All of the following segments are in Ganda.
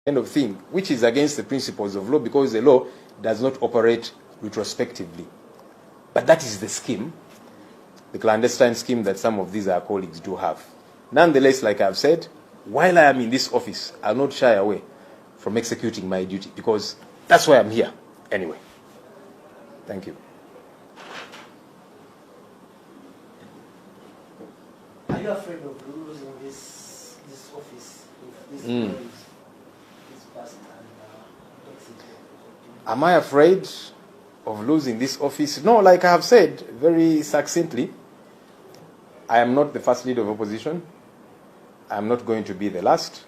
kind of thing, which is against the principles of law, because the law does not operate retrospectively. But that is the scheme, the clandestine scheme that some of these our colleagues do have. Nonetheless, like I've said, while I am in this office, I'll not shy away from executing my duty, because that's why I'm here anyway. Thank you. Are you afraid of losing this office if this law is passed and exit? Am I afraid of losing this office? No, like I have said very succinctly, I am not the first leader of opposition. I am not going to be the last.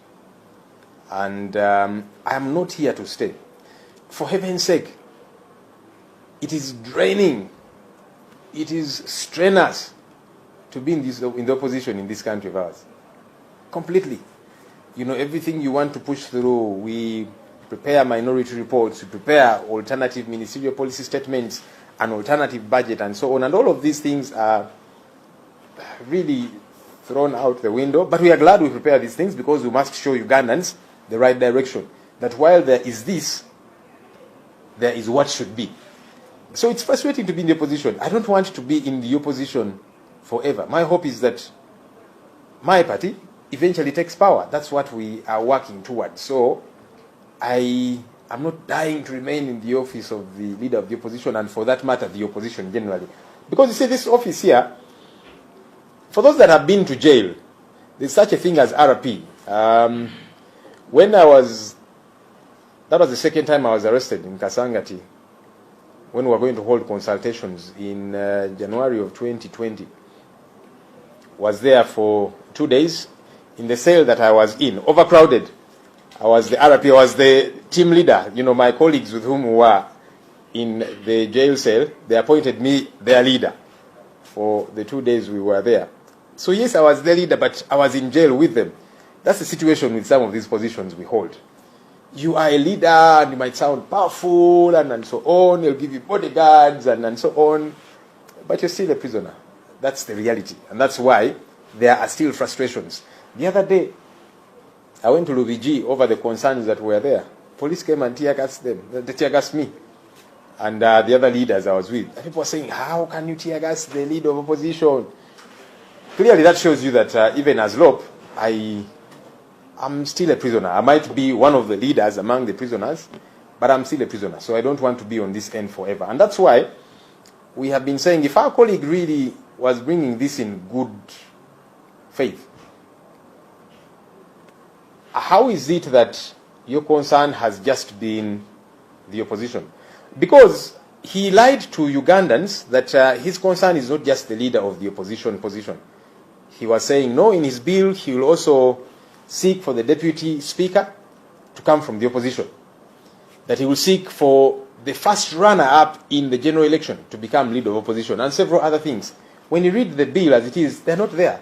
And I am not here to stay. For heaven's sake, it is draining. It is strenuous to be in the opposition in this country of ours. Completely. You know, everything you want to push through, we prepare minority reports, we prepare alternative ministerial policy statements, an alternative budget, and so on. And all of these things are really thrown out the window. But we are glad we prepare these things, because we must show Ugandans the right direction. That while there is this, there is what should be. So it's frustrating to be in the opposition. I don't want to be in the opposition forever. My hope is that my party eventually takes power. That's what we are working towards. So I am not dying to remain in the office of the leader of the opposition, and for that matter, the opposition generally. Because you see, this office here, for those that have been to jail, there's such a thing as RP. That was the second time I was arrested in Kasangati, when we were going to hold consultations in January of 2020. Was there for 2 days in the cell that I was in, overcrowded. I was the RP, I was the team leader. You know, my colleagues with whom we were in the jail cell, they appointed me their leader for the 2 days we were there. So yes, I was their leader, but I was in jail with them. That's the situation with some of these positions we hold. You are a leader, and you might sound powerful, and so on. They'll give you bodyguards, and so on. But you're still a prisoner. That's the reality. And that's why there are still frustrations. The other day, I went to Lubigi over the concerns that were there. Police came and tear-gassed them. They tear-gassed me. And the other leaders I was with. And people were saying, how can you tear-gas the leader of opposition? Clearly, that shows you that even as LoP, I'm still a prisoner. I might be one of the leaders among the prisoners, but I'm still a prisoner. So I don't want to be on this end forever. And that's why we have been saying, if our colleague really was bringing this in good faith, how is it that your concern has just been the opposition? Because he lied to Ugandans that his concern is not just the leader of the opposition position. He was saying, no, in his bill, he will also seek for the deputy speaker to come from the opposition. That he will seek for the first runner-up in the general election to become leader of opposition, and several other things. When you read the bill as it is, they're not there.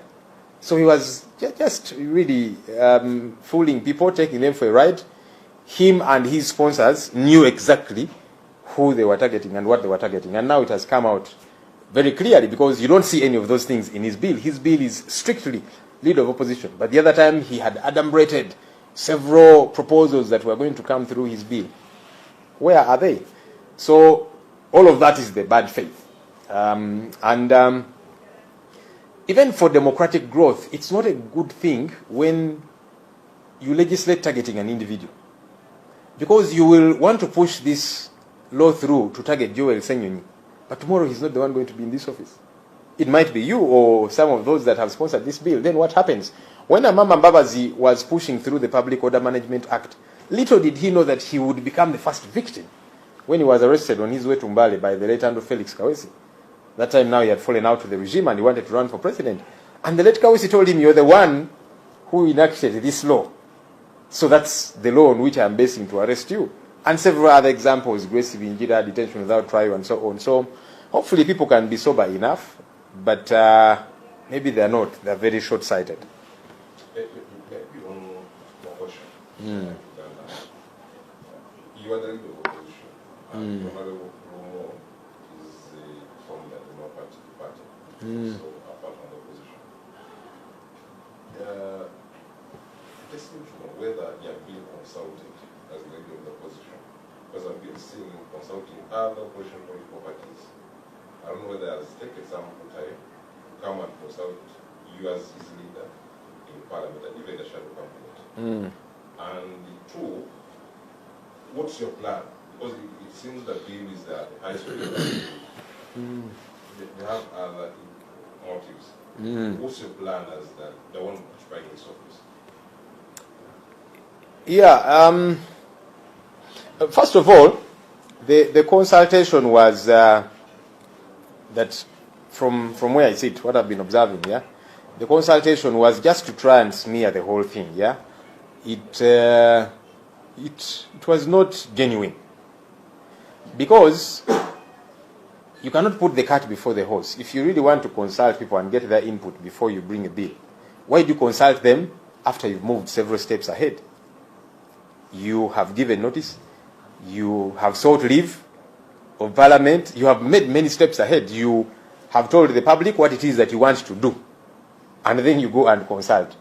So he was just really fooling people, taking them for a ride. Him and his sponsors knew exactly who they were targeting and what they were targeting. And now it has come out very clearly, because you don't see any of those things in his bill. His bill is strictly leader of opposition. But the other time, he had adumbrated several proposals that were going to come through his bill. Where are they? So all of that is the bad faith. Even for democratic growth, it's not a good thing when you legislate targeting an individual. Because you will want to push this law through to target Joel Ssengonyi. But tomorrow he's not the one going to be in this office. It might be you or some of those that have sponsored this bill. Then what happens? When Amama Mbabazi was pushing through the Public Order Management Act, little did he know that he would become the first victim when he was arrested on his way to Mbale by the late Andrew Felix Kawesi. That time now he had fallen out to the regime and he wanted to run for president. And the late Kawesi told him, you're the one who enacted this law. So that's the law on which I'm basing to arrest you. And several other examples, Grace Binjira, detention without trial, and so on. So hopefully people can be sober enough, but maybe they're not. They're very short-sighted. Maybe one more question. You are the leader of opposition. And Honorable Romo is from the Democratic Party. So apart from the opposition. Just need to know whether you have been consulted consulting other opposition political parties. I don't know whether it has taken some time to come and consult you as his leader in Parliament and even the shadow cabinet. And two, what's your plan? Because it seems that bill is the highest rate. They have other motives. What's your plan as the one occupying this office? Yeah. First of all, the consultation was that from where I sit, what I've been observing, yeah, the consultation was just to try and smear the whole thing, yeah. It was not genuine, because you cannot put the cart before the horse. If you really want to consult people and get their input before you bring a bill, why do you consult them after you've moved several steps ahead? You have given notice, you have sought leave of Parliament, you have made many steps ahead, you have told the public what it is that you want to do, and then you go and consult.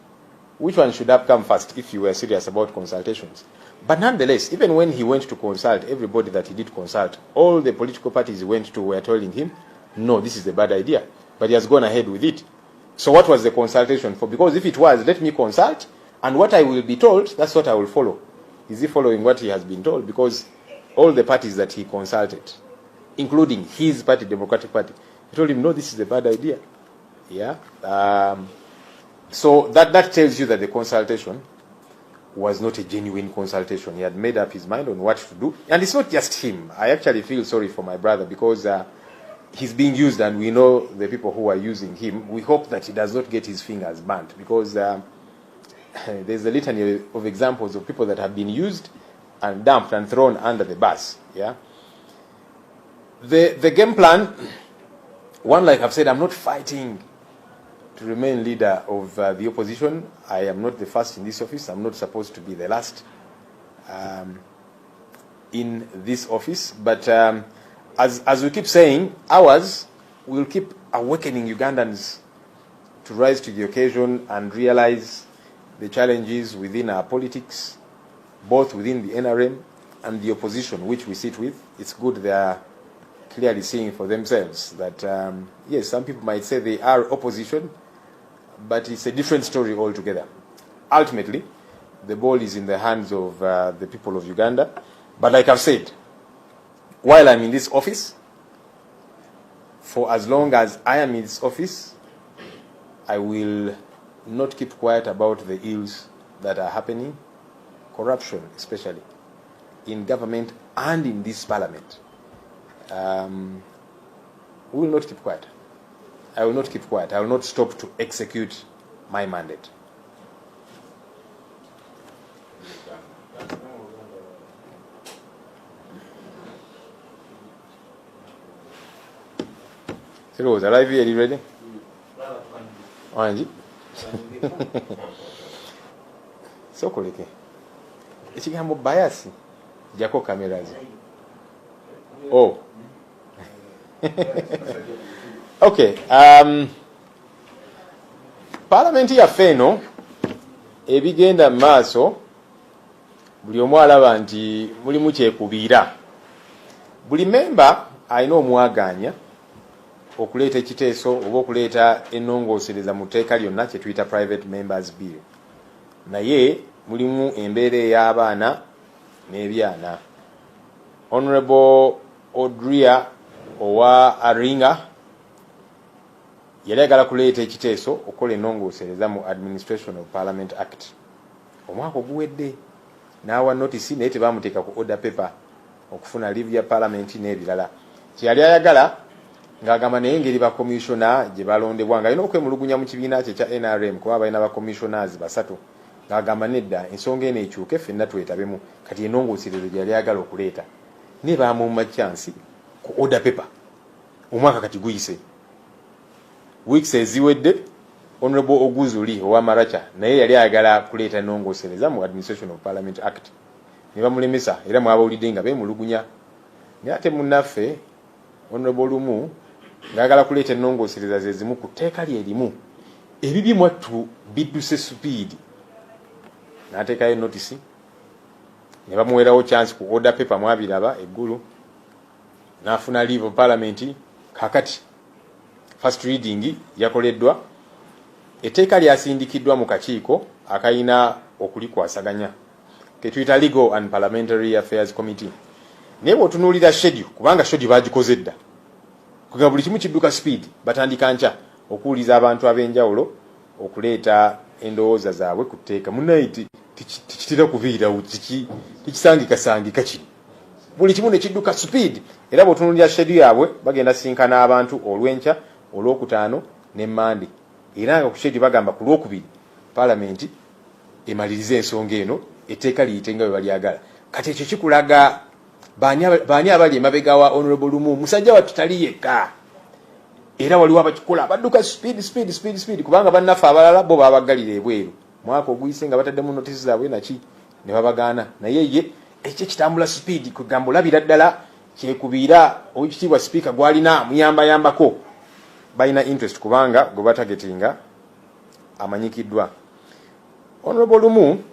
Which one should have come first if you were serious about consultations? But nonetheless, even when he went to consult, everybody that he did consult, all the political parties he went to were telling him, no, this is a bad idea. But he has gone ahead with it. So what was the consultation for? Because if it was, let me consult, and what I will be told, that's what I will follow. Is he following what he has been told? Because all the parties that he consulted, including his party, Democratic Party, he told him, no, this is a bad idea. Yeah. So that tells you that the consultation was not a genuine consultation. He had made up his mind on what to do. And it's not just him. I actually feel sorry for my brother, because he's being used, and we know the people who are using him. We hope that he does not get his fingers burnt, because there's a litany of examples of people that have been used and dumped and thrown under the bus. Yeah. The game plan, one, like I've said, I'm not fighting to remain leader of the opposition. I am not the first in this office. I'm not supposed to be the last in this office. But as we keep saying, ours will keep awakening Ugandans to rise to the occasion and realize the challenges within our politics, both within the NRM and the opposition, which we sit with. It's good they are clearly seeing for themselves that, yes, some people might say they are opposition, but it's a different story altogether. Ultimately, the ball is in the hands of the people of Uganda. But like I've said, while I'm in this office, for as long as I am in this office, I will not keep quiet about the ills that are happening, corruption especially, in government and in this Parliament. We will not keep quiet. I will not keep quiet. I will not stop to execute my mandate. Hello, was alive here? Are you ready? Wanji? So koleke. Ekigambo bias. Jako cameras. Oh. Okay. Parliament yaffe eno ebigenda maaso buli omu alaba nti mulimu kyekubiira. Buli memba alina omwaganya okuleeta ekiteeso oba okuleeta ennongoosereza mu tteeka lyonna kye tuyita private members bill. Naye mulimu embeera ey'abaana n'ebyana. Honorable Odria owa Aringa yali ayagala kuleeta ekiteeso okukola ennongoosereza mu Administration of Parliament Act. Omwaka oguwedde n'awa notisi naye tebamuteeka ku order paper okufuna leave ya Parliament n'ebirala. Kyeyali ayagala ng'agamba naye engeri ba commissioner gye balondebwa nga alina okwemulugunya mu kibiina kye kya NRM kuba balina ba commissioners basatu, ng'agamba nedda ensonga eno ekyuke ffenna twetabemu. Kati ennongoosereza gye yali ayagala okuleeta ne baamumma chance ku order paper. Omwaka kati guyise, weeks eziwedde. Honorable Oguzuli owa Maracha naye yali ayagala kuleeta ennongoosereza mu Administration of Parliament Act, ne bamulemesa era mwabawulidde nga beemulugunya. Naye ate munnaffe Honorable Lumu ng'agala kuleeta ennongoosereza ze zimu ku tteeka lye limu ebibye mwattu bidduse supiidi, n'ateekayo notisi ne bamuweerawo chance ku order paper. Mwabiraba eggulu n'afuna leave of parliament. Kakati first reading yakoleddwa, etteeka lyasindikiddwa mu kakiiko akayina okulikwasaganya ke tuyita Legal and Parliamentary Affairs Committee. Naye bw'otunuulira schedule, kubanga schedule bagikoze dda, kuga buli kimu kidduka speed, batandika nkya okuwuliza abantu ab'enjawulo okuleeta endowooza zaabwe ku tteeka. Munnaye tikitera kuviirawo, tikisangikasangika kino, buli kimu ne kidduka speed. Era bw'otunuulira schedule yaabwe bagenda sinkana abantu olw'enkya, olw'okutaano ne Mande. Era nga ku schedule bagamba ku lwokubiri Parliament emaliriza ensonga eno, etteeka liyite nga bwe balyagala. Kati ekyo kikulaga baani abali emabega wa Honorable Lumu, musajja wattu tali yekka. Era waliwo abakikola abadduka speed kubanga bannaffe abalala bo babagalira ebweru. Mwaka oguyise nga bataddemu notisi zaabwe naki ne babagaana. Naye ye ekyo kitambula speed kugamba olabira ddala kyekubiira Oweekitiibwa Speaker gwalina amuyambayambako. Balina interest kubanga gwe batagetinga amanyikiddwa. Honorable Lumu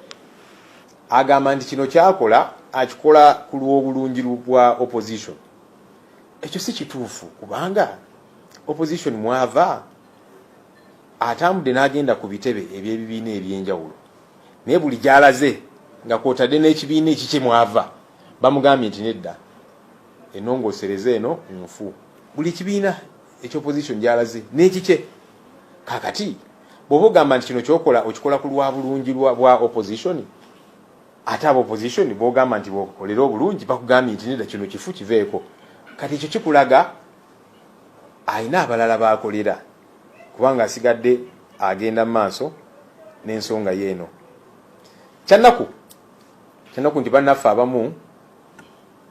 agamba nti kino kyakola akikola ku lw'obulungi bwa opposition. Ekyo si kituufu kubanga opposition mwava atambudde n'agenda ku bitebe eby'ebibiina eby'enjawulo. Naye buli gy'alaze nga kwotadde n'ekibiina ekikye mwava bamugambye nti nedda ennongoosereza eno nfu. Buli kibiina eky'opposition gy'alaze n'ekikye. Kakati bw'oba ogamba nti kino kyokola okikola ku lwa bulungi bwa opposition, ate aba opposition bw'ogamba nti bw'okolera obulungi bakugambye nti nedda kino kifu kiveeko. Kati ekyo kikulaga ayina abalala baakolera kubanga asigadde agenda mu maaso n'ensonga yeeno. Kyannaku nti bannaffe abamu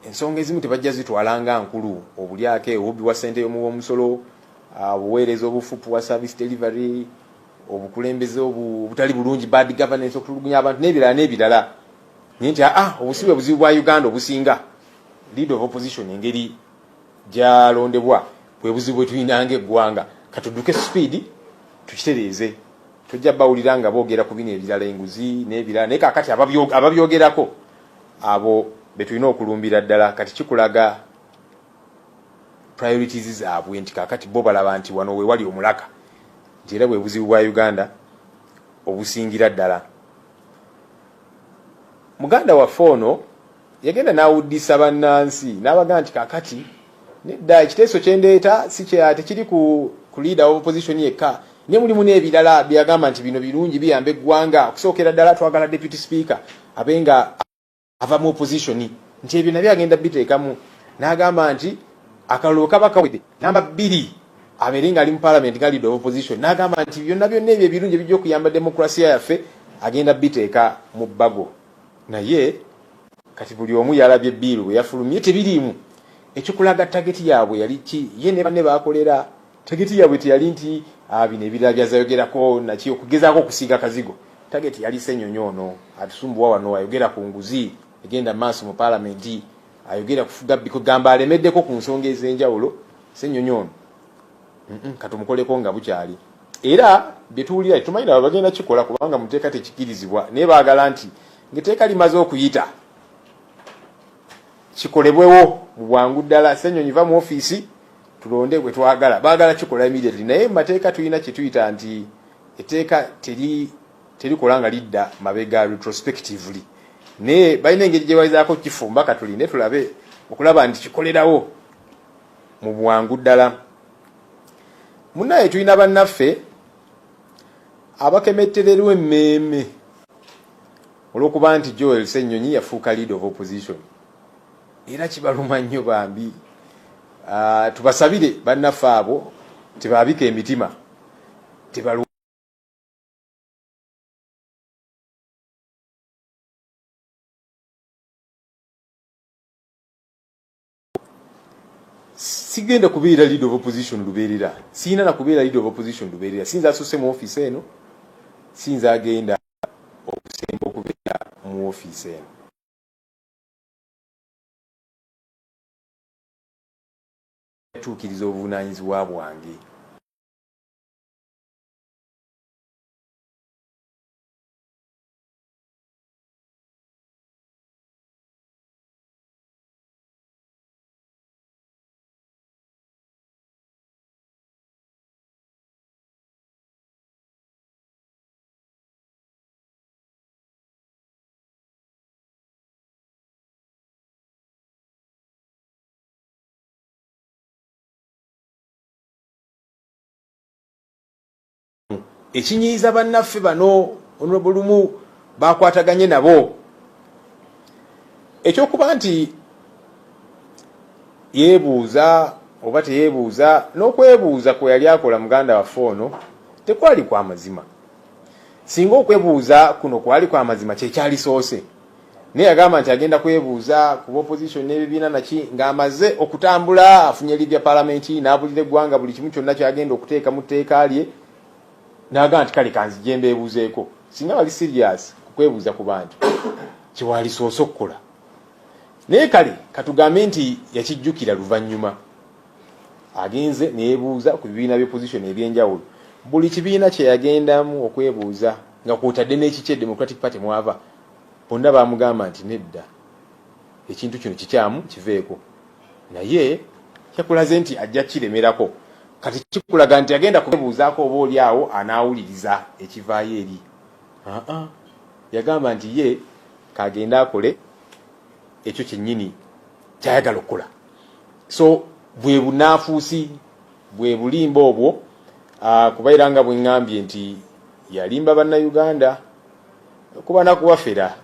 ensonga ezimu tebajja zitwalanga nkulu, obulyake obubbi bwa ssente y'omusolo, obuweereza obufupu wa service delivery, obukulembeze obutali bulungi, bad governance, okutulugunya abantu n'ebirala. Naye nti obusibe buzibu bwa Uganda obusinga leader of opposition engeri gyalondebwa bwe buzibu bwe tulinanga eggwanga. Katudduke speed tukitereeze. Tujja bawulira nga boogera ku bino ebirala enguzi n'ebirala, naye kakati ababyogerako abo be tulina okulumbira ddala. Kati kikulaga priorities zaabwe nti kakati bo balaba nti wano we wali omulaka, nti era bwe buzibu bwa Uganda obusingira ddala. Muganda waffe ono yagenda n'awuddisa bannansi n'abaga nti kakati nedda ekiteeso kyendeeta si tekiri ku leader of opposition yekka, ne mulimu n'ebirala byagamba nti bino birungi biyamba eggwanga. Okusookera ddala twagala deputy speaker abenga ava mu opposition, nti ebyo nabyo agenda biteekamu. N'agamba nti akalulu kaba kawedde namba 2 abeere ng'ali mu parliament nga leader of opposition. N'agamba nti byonna ebyo ebirungi ebijja okuyamba demokrasiya yaffe agenda biteeka mu bbago. Naye kati buli omu yalabye biiru bwe yafulumye tebiriimu. Ekikulaga tageti yaabwe yali ki? Ye ne banne baakolera tageti yaabwe teyali nti bino ebirala byazayogerako naki okugezaako okusiiga kazigo. Tageti yali Ssengonyi atusumbuwa wano, ayogera ku nguzi egenda maaso mu parliament, ayogera kufuga bikugamba alemeddeko ku nsonga ez'enjawulo. Ssengonyi katumukoleko nga bukyali. Era bye tuwulira tumanyi bagenda kikola kubanga mu tteeka tekikirizibwa, naye baagala nti ng'etteeka limaze okuyita kikolebwewo mu bwangu ddala. Ssengonyi va mu ofiisi tulonde bwe twagala. Baagala kikola immediately. Naye mu mateeka tulina kye tuyita nti etteeka terikola nga lidda mabega retrospectively. Naye balina engeri gye bayizaako kifumba katulinde tulabe okulaba nti kikolerawo mu bwangu ddala. Munnaye tulina bannaffe abakemettererwa emmeeme olw'okuba nti Joel Ssengonyi yafuuka leader of opposition. Era kibaluma nnyo bambi. Tubasabire bannaffe abo tebaabika emitima, sigenda kubeera leader of opposition lubeerera. Siina na kubeera leader of opposition lubeerera. Sinza asusse mu ofiisi eno, sinza agenda okusemba okubeera mu ofiisi eno. Tuukiriza obuvunaanyizibwa bwange. ekinyiiza bannaffe bano Honorable bakwataganye nabo ekyokuba nti yeebuuza oba teyeebuuza n'okwebuuza kwe yali akola muganda waffe ono tekwali kwa mazima. Singa okwebuuza kuno kwali kwa mazima kyekyalisoose naye yagamba nti agenda kwebuuza ku opposition n'ebibiina naki ng'amaze okutambula afunye libya palamenti n'abulira eggwanga buli kimu kyonna kyagenda okuteeka mu tteeka lye n'agamba nti kale kanzije mbeebuuzeeko. Singa bali serious ku kwebuuza ku bantu kyewalisoose okukola naye kale katugambe nti yakijjukira luvannyuma agenze neyebuuza ku bibiina by'opposition ebyenjawulo buli kibiina kye yagendamu okwebuuza nga kwotadde n'ekikye Democratic Party mwava bonna baamugamba nti nedda ekintu kino kikyamu kiveeko naye kyakulaze nti ajja kiremerako kati kikulaga nti agenda kwebuuzaako oba oli awo anaawuliriza ekivaayo eri yagamba nti ye kagenda akole ekyo kyennyini kyayagala okukola. So bwe bunaafuusi bwe bulimba obwo kubaira nga bwe ngambye nti yalimba bannayuganda kuba nakuwafera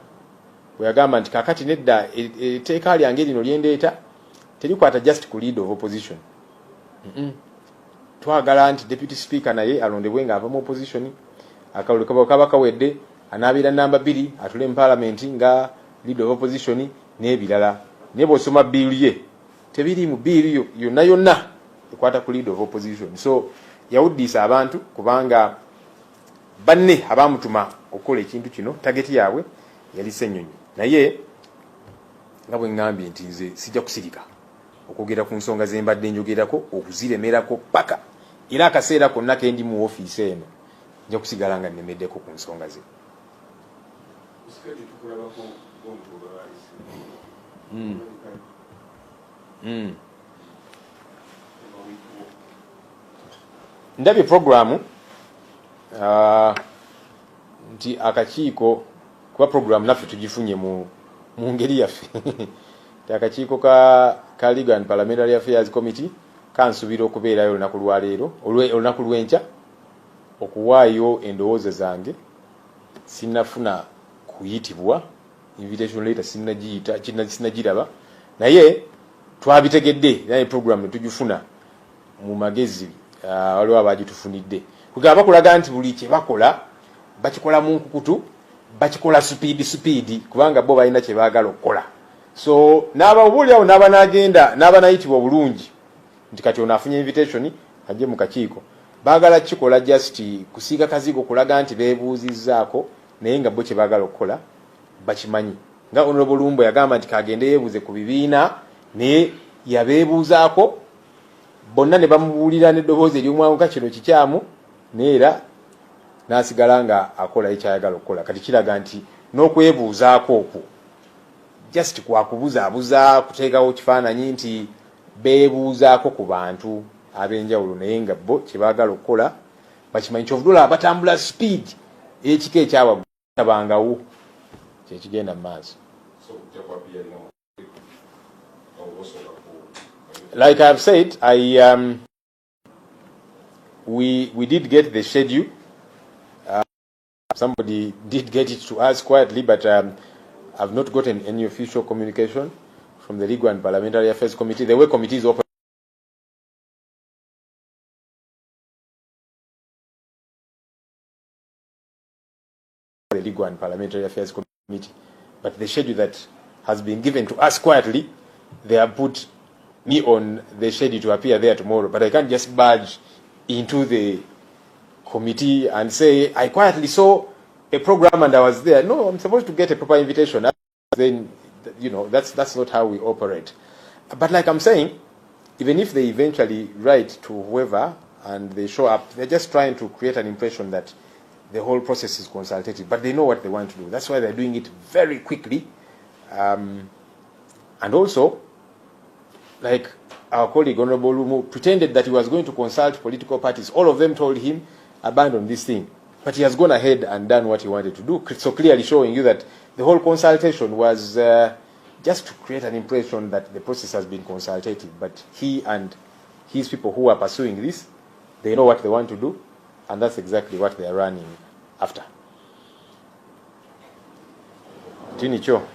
bwe yagamba nti kakati nedda etteeka lyange lino lyendeeta terikwata just ku lead of opposition. Twagala nti deputy speaker naye alondebwe ng'ava mu opposition akalulu kaba kawedde anaabira namba 2 atule mu parliament nga lead of opposition n'ebirala naye bw'osoma biiru ye tebiri mu biiru yonna ekwata ku lead of opposition. So yawuddiisa abantu kubanga banne abamutuma okukola ekintu kino tageti yaabwe yali Ssengonyi naye nga bwe ngambye nti nze sijja kusirika okwogera ku nsonga ze mbadde njogerako okuziremerako paka era akaseera konna kendi mu ofiisi eno nja kusigala nga nnemeddeko ku nsonga ze. Ndabye programu nti akakiiko kuba programu naffe tugifunye mu ngeri yaffe akakiiko ka Legal and Parliamentary Affairs Committee kansubira okubeerayo olunaku lwaleero olunaku lw'enkya okuwaayo endowooza zange. Sinnafuna kuyitibwa invitation letter sinnagiraba naye twabitegedde naye programu netugifuna mu magezi waliwo abagitufunidde kugamba kulaga nti buli kye bakola bakikola mu nkukutu bakikola speed kubanga bo balina kye baagala okukola. So n'ababuulyawo n'abanayitibwa obulungi nti kati ono afunye invitation ajje mu kakiiko baagala kikola just kusiiga kazigo kulaga nti beebuuzizzaako naye nga bo kye baagala okukola bakimanyi. Nga Honorable Lumbo yagamba nti kagende yeebuuze ku bibiina naye yabeebuuzaako bonna ne bamubuulira n'eddoboozi ery'omwanguka kino kikyamu naye era n'asigala nga akola ekyayagala okukola. Kati kiraga nti n'okwebuuzaako okwo just kwakubuzaabuza kuteekawo kifaananyi nti beebuuzaako ku bantu ab'enjawulo naye nga bo kye baagala okukola bakimanyi. Kyovudola batambula speed ekika ekyawaggulu tabangawo kyekigenda mu maaso. Like I've said, we did get the schedule. Somebody did get it to us quietly, but I've not gotten any official communication from the Legal and Parliamentary Affairs Committee. The way committee is open. The Legal and Parliamentary Affairs Committee, but the schedule that has been given to us quietly, they have put me on the schedule to appear there tomorrow, but I can't just barge into the committee and say I quietly saw a program and I was there. No, I'm supposed to get a proper invitation. Then, you know, that's not how we operate. But like I'm saying, even if they eventually write to whoever and they show up, they're just trying to create an impression that the whole process is consultative, but they know what they want to do. That's why they're doing it very quickly. And also, like our colleague Honorable Lumu pretended that he was going to consult political parties. All of them told him, abandon this thing. But he has gone ahead and done what he wanted to do. So clearly showing you that the whole consultation was just to create an impression that the process has been consultative. But he and his people who are pursuing this, they know what they want to do. And that's exactly what they are running after. Tinicho.